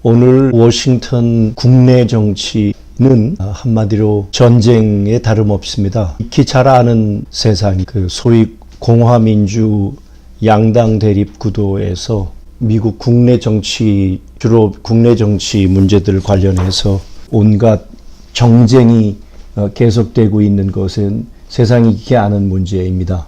오늘 워싱턴 국내 정치는 한마디로 전쟁에 다름없습니다. 익히 잘 아는 세상이 소위 공화민주 양당 대립 구도에서 미국 국내 정치, 주로 국내 정치 문제들 관련해서 온갖 정쟁이 계속되고 있는 것은 세상이 익히 아는 문제입니다.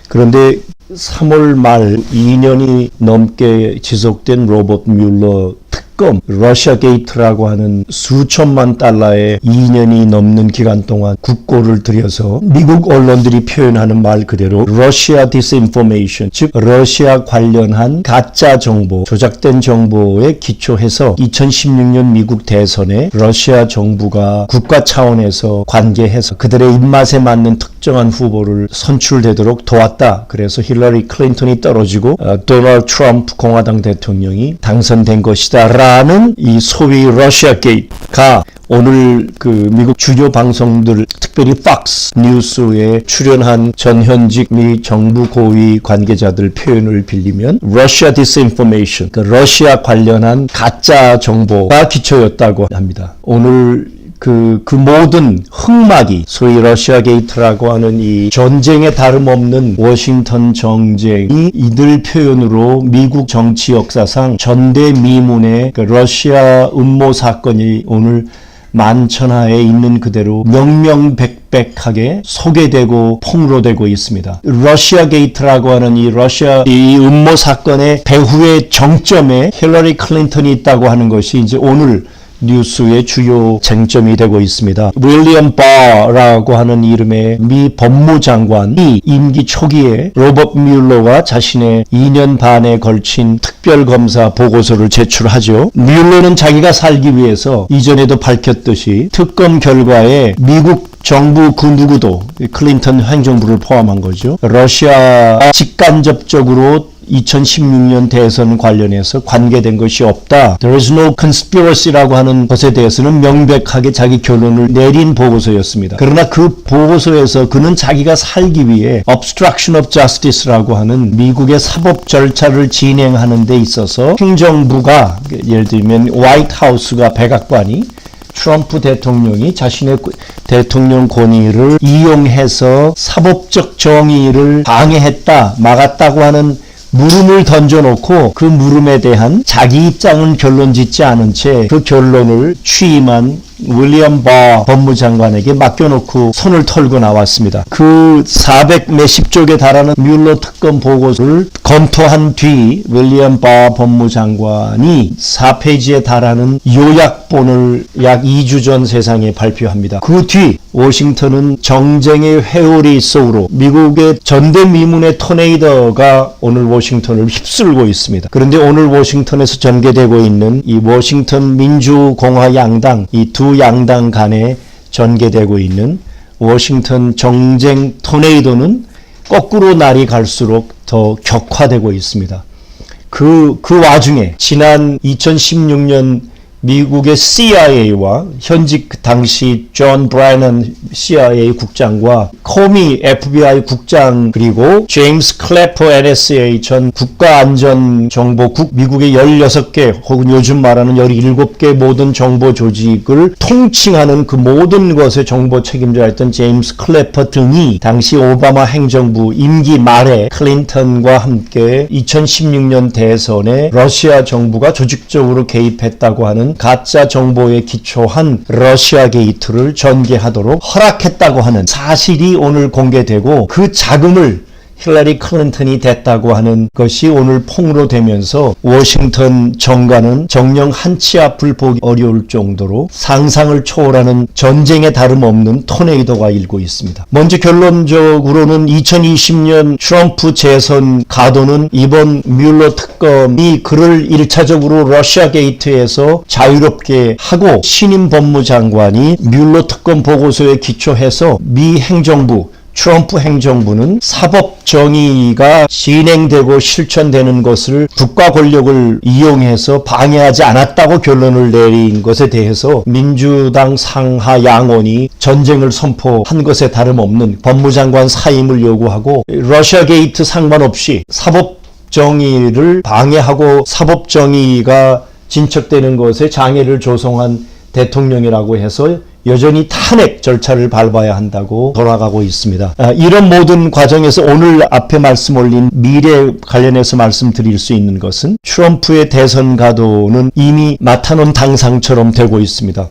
그런데 3월 말 2년이 넘게 지속된 로버트 뮬러 특검, 러시아 게이트라고 하는 수천만 달러의 2년이 넘는 기간 동안 국고를 들여서 미국 언론들이 표현하는 말 그대로 러시아 디스인포메이션, 즉 러시아 관련한 가짜 정보, 조작된 정보에 기초해서 2016년 미국 대선에 러시아 정부가 국가 차원에서 관계해서 그들의 입맛에 맞는 특정한 후보를 선출되도록 도왔다. 그래서 힐러리 클린턴이 떨어지고 도널드 트럼프 공화당 대통령이 당선된 것이다 라는 이 소위 러시아 게이트가 오늘 미국 주요 방송들, 특별히 팍스 뉴스에 출연한 전현직 미 정부 고위 관계자들 표현을 빌리면 러시아 디스인포메이션, 러시아 관련한 가짜 정보가 기초였다고 합니다. 오늘 그 모든 흑막이 소위 러시아 게이트라고 하는 이 전쟁에 다름없는 워싱턴 정쟁이 이들 표현으로 미국 정치 역사상 전대미문의 러시아 음모 사건이 오늘 만천하에 있는 그대로 명명백백하게 소개되고 폭로되고 있습니다. 러시아 게이트라고 하는 이 음모 사건의 배후의 정점에 힐러리 클린턴이 있다고 하는 것이 이제 오늘 뉴스의 주요 쟁점이 되고 있습니다. 윌리엄 바라고 하는 이름의 미 법무장관이 임기 초기에 로버트 뮬러가 자신의 2년 반에 걸친 특별검사 보고서를 제출하죠. 뮬러는 자기가 살기 위해서 이전에도 밝혔듯이 특검 결과에 미국 정부 그 누구도 클린턴 행정부를 포함한 거죠. 러시아 직간접적으로 2016년 대선 관련해서 관계된 것이 없다. There is no conspiracy라고 하는 것에 대해서는 명백하게 자기 결론을 내린 보고서였습니다. 그러나 그 보고서에서 그는 자기가 살기 위해 obstruction of justice라고 하는 미국의 사법 절차를 진행하는 데 있어서 행정부가, 예를 들면 화이트 하우스가 백악관이 트럼프 대통령이 자신의 대통령 권위를 이용해서 사법적 정의를 방해했다, 막았다고 하는 물음을 던져놓고 그 물음에 대한 자기 입장은 결론 짓지 않은 채 그 결론을 취임한 윌리엄 바 법무장관에게 맡겨놓고 손을 털고 나왔습니다. 그 400 몇십 쪽에 달하는 뮬러 특검 보고서를 검토한 뒤 윌리엄 바 법무장관이 4페이지에 달하는 요약본을 약 2주 전 세상에 발표합니다. 그 뒤 워싱턴은 정쟁의 회오리 속으로 미국의 전대미문의 토네이도가 오늘 워싱턴을 휩쓸고 있습니다. 그런데 오늘 워싱턴에서 전개되고 있는 이 워싱턴 민주공화 양당, 이 두 양당 간에 전개되고 있는 워싱턴 정쟁 토네이도는 거꾸로 날이 갈수록 더 격화되고 있습니다. 그 와중에 지난 2016년 미국의 CIA와 현직 당시 존 브라이넌 CIA 국장과 코미 FBI 국장 그리고 제임스 클래퍼 NSA 전 국가안전정보국 미국의 16개 혹은 요즘 말하는 17개 모든 정보 조직을 통칭하는 그 모든 것의 정보 책임자였던 제임스 클래퍼 등이 당시 오바마 행정부 임기 말에 클린턴과 함께 2016년 대선에 러시아 정부가 조직적으로 개입했다고 하는 가짜 정보에 기초한 러시아 게이트를 전개하도록 허락했다고 하는 사실이 오늘 공개되고 그 자금을 힐러리 클린턴이 됐다고 하는 것이 오늘 폭로되면서 워싱턴 정가는 정녕 한 치 앞을 보기 어려울 정도로 상상을 초월하는 전쟁에 다름없는 토네이도가 일고 있습니다. 먼저 결론적으로는 2020년 트럼프 재선 가도는 이번 뮬러 특검이 그를 1차적으로 러시아 게이트에서 자유롭게 하고 신임 법무장관이 뮬러 특검 보고서에 기초해서 미 행정부 트럼프 행정부는 사법 정의가 진행되고 실천되는 것을 국가 권력을 이용해서 방해하지 않았다고 결론을 내린 것에 대해서 민주당 상하 양원이 전쟁을 선포한 것에 다름없는 법무장관 사임을 요구하고 러시아 게이트 상관없이 사법 정의를 방해하고 사법 정의가 진척되는 것에 장애를 조성한 대통령이라고 해서 여전히 탄핵 절차를 밟아야 한다고 돌아가고 있습니다. 이런 모든 과정에서 오늘 앞에 말씀 올린 미래 관련해서 말씀드릴 수 있는 것은 트럼프의 대선 가도는 이미 맡아놓은 당상처럼 되고 있습니다.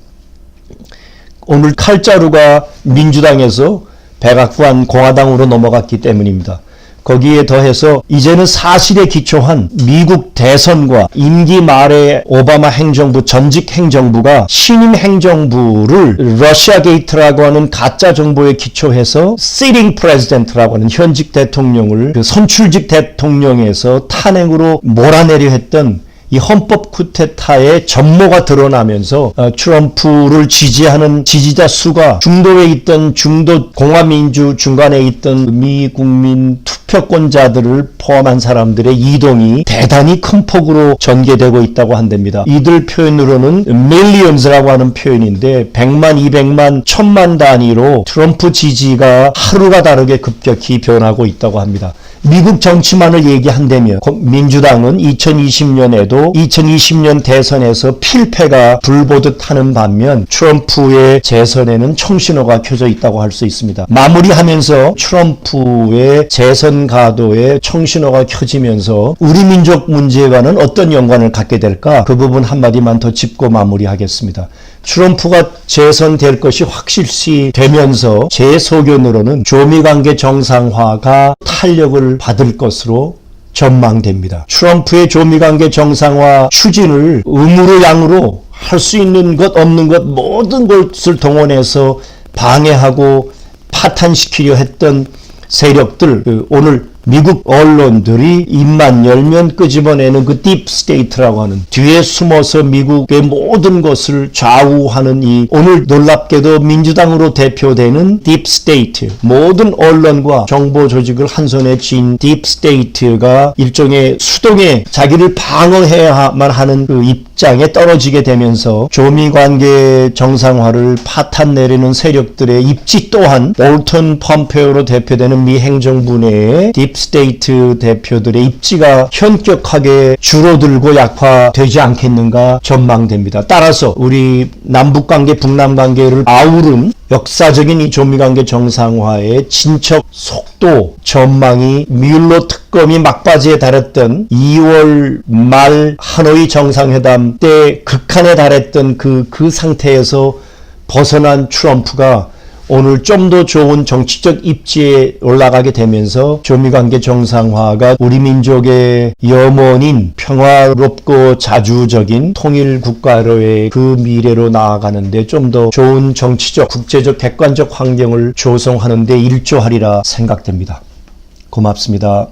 오늘 칼자루가 민주당에서 백악관 공화당으로 넘어갔기 때문입니다. 거기에 더해서 이제는 사실에 기초한 미국 대선과 임기 말에 오바마 행정부, 전직 행정부가 신임 행정부를 러시아 게이트라고 하는 가짜 정보에 기초해서 sitting president라고 하는 현직 대통령을 그 선출직 대통령에서 탄핵으로 몰아내려 했던 이 헌법 쿠데타의 전모가 드러나면서 트럼프를 지지하는 지지자 수가 중도에 있던 중도 공화민주 중간에 있던 미국민 투표권자들을 포함한 사람들의 이동이 대단히 큰 폭으로 전개되고 있다고 한답니다. 이들 표현으로는 millions라고 하는 표현인데 100만, 200만, 1000만 단위로 트럼프 지지가 하루가 다르게 급격히 변하고 있다고 합니다. 미국 정치만을 얘기한다면 민주당은 2020년에도 2020년 대선에서 필패가 불보듯 하는 반면 트럼프의 재선에는 청신호가 켜져 있다고 할 수 있습니다. 마무리하면서 트럼프의 재선 가도에 청신호가 켜지면서 우리 민족 문제와는 어떤 연관을 갖게 될까? 그 부분 한마디만 더 짚고 마무리하겠습니다. 트럼프가 재선될 것이 확실시 되면서 제 소견으로는 조미관계 정상화가 탄력을 받을 것으로 전망됩니다. 트럼프의 조미관계 정상화 추진을 음으로 양으로 할 수 있는 것 없는 것 모든 것을 동원해서 방해하고 파탄시키려 했던 세력들, 오늘 미국 언론들이 입만 열면 끄집어내는 그 딥스테이트라고 하는 뒤에 숨어서 미국의 모든 것을 좌우하는 이 오늘 놀랍게도 민주당으로 대표되는 딥스테이트, 모든 언론과 정보 조직을 한 손에 쥔 딥스테이트가 일종의 수동에 자기를 방어해야만 하는 그 입장에 떨어지게 되면서 조미관계 정상화를 파탄 내리는 세력들의 입지 또한 볼턴 펌페오로 대표되는 미 행정부 내에 딥스테이트 대표들의 입지가 현격하게 줄어들고 약화되지 않겠는가 전망됩니다. 따라서 우리 남북관계, 북남관계를 아우른 역사적인 이 조미관계 정상화의 진척 속도 전망이 뮬러 특검이 막바지에 달했던 2월 말 하노이 정상회담 때 극한에 달했던 그 상태에서 벗어난 트럼프가 오늘 좀 더 좋은 정치적 입지에 올라가게 되면서 조미관계 정상화가 우리 민족의 염원인 평화롭고 자주적인 통일 국가로의 그 미래로 나아가는데 좀 더 좋은 정치적, 국제적, 객관적 환경을 조성하는 데 일조하리라 생각됩니다. 고맙습니다.